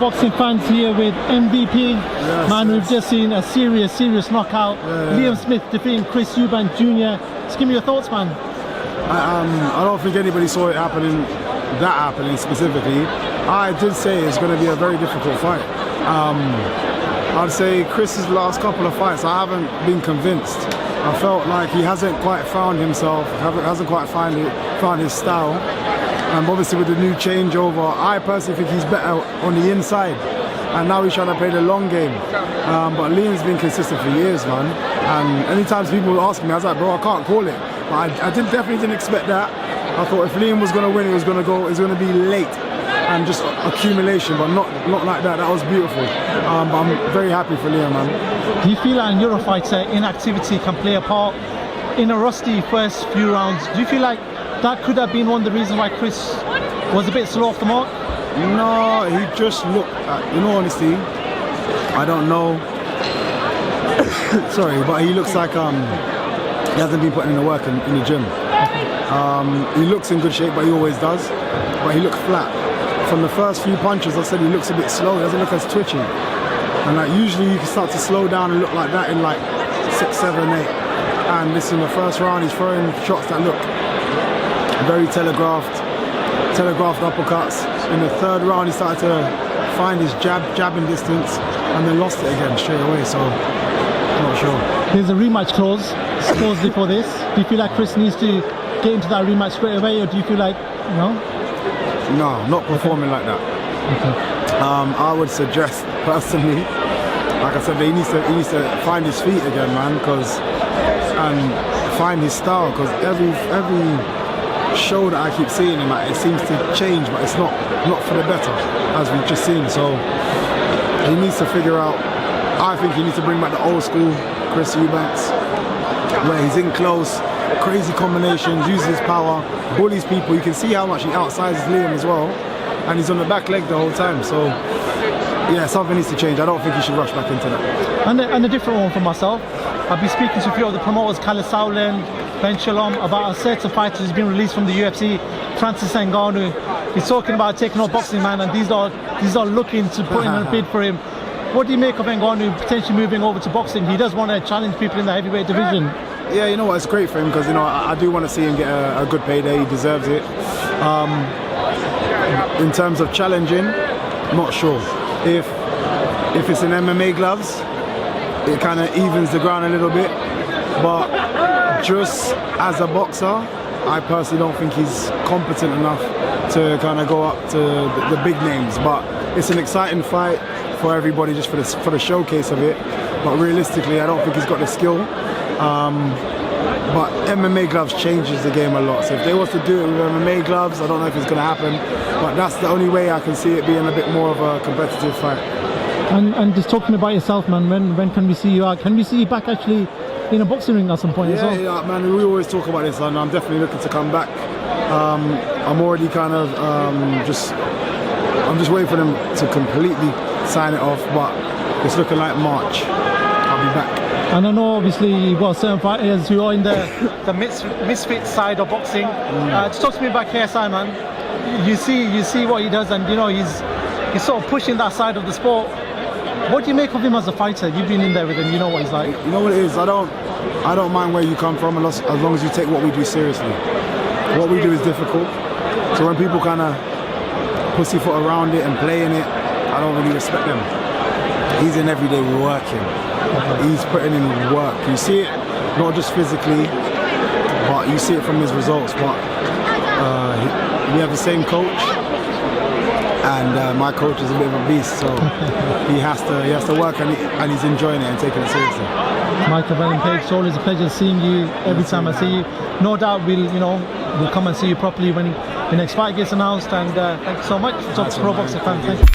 boxing fans here with MVP. Yes, man, yes. we've just seen a serious knockout. Liam Smith defeating Chris Eubank Jr. Just give me your thoughts, man. I don't think anybody saw it happening specifically. I did say it's going to be a very difficult fight. I'd say Chris's last couple of fights, I haven't been convinced. I felt like he hasn't quite found himself, hasn't quite found his style. And obviously with the new changeover, I personally think he's better on the inside. And now he's trying to play the long game. But Liam's been consistent for years, man. And anytime people ask me, I was like, bro, I can't call it. But I definitely didn't expect that. I thought if Liam was going to win, it was going to be late and just accumulation, but not like that. That was beautiful. But I'm very happy for Liam, man. Do you feel like in your fighter, inactivity can play a part in a rusty first few rounds? Do you feel like that could have been one of the reasons why Chris was a bit slow off the mark? No, he just looked, in all honesty, I don't know. Sorry, but he looks like he hasn't been putting in the work in the gym. He looks in good shape, but he always does. But he looked flat. From the first few punches, I said he looks a bit slow. He doesn't look as twitchy. And like usually you can start to slow down and look like that in like 6, 7, 8. And this in the first round, he's throwing shots that look very telegraphed uppercuts. In the third round, he started to find his jabbing distance, and then lost it again straight away. So, I'm not sure. There's a rematch clause supposedly for this. Do you feel like Chris needs to get into that rematch straight away, or do you feel like, no? No, not performing like that. Okay. I would suggest personally, like I said, he needs to find his feet again, man, and find his style. Because every show that I keep seeing him at, it seems to change, but it's not for the better, as we've just seen. So he needs to figure out. I think he needs to bring back the old school Chris Eubanks, where he's in close, crazy combinations, uses his power, bullies people. You can see how much he outsizes Liam as well, and he's on the back leg the whole time. So yeah, something needs to change. I don't think he should rush back into that. And a different one for myself. I've been speaking to a few of the promoters, Kalle Sauerland, Ben Shalom, about a certain fighter who's been released from the UFC, Francis Ngannou. He's talking about taking on boxing, man, and these are looking to put in a bid for him. What do you make of Ngannou potentially moving over to boxing? He does want to challenge people in the heavyweight division. Yeah, you know what, it's great for him because, you know, I do want to see him get a good payday. He deserves it. In terms of challenging, not sure. If it's in MMA gloves, it kind of evens the ground a little bit. But just as a boxer, I personally don't think he's competent enough to kind of go up to the big names. But it's an exciting fight for everybody, just for the showcase of it. But realistically, I don't think he's got the skill. But MMA gloves changes the game a lot. So if they was to do it with MMA gloves, I don't know if it's going to happen. But that's the only way I can see it being a bit more of a competitive fight. And just talking about yourself, man, when can we see you out? Can we see you back actually in a boxing ring at some point as well? Yeah, man, we always talk about this, and I'm definitely looking to come back. I'm already kind of I'm just waiting for them to completely sign it off, but it's looking like March. I'll be back. And I know obviously you've got certain fighters who are in the misfit side of boxing. Just talk to me about KSI, man. You see what he does, and you know he's sort of pushing that side of the sport. What do you make of him as a fighter? You've been in there with him, you know what he's like. You know what it is, I don't mind where you come from as long as you take what we do seriously. What we do is difficult, so when people kind of pussyfoot around it and play in it, I don't really respect them. He's in every day working. He's putting in work. You see it not just physically, but you see it from his results. But we have the same coach, and my coach is a bit of a beast, so he has to work, and he's enjoying it and taking it seriously. Michael Venom Page, it's always a pleasure seeing you every time I see you. No doubt we'll come and see you properly when the next fight gets announced. And thank you so much. Talk to Pro Boxing fans. Thank you.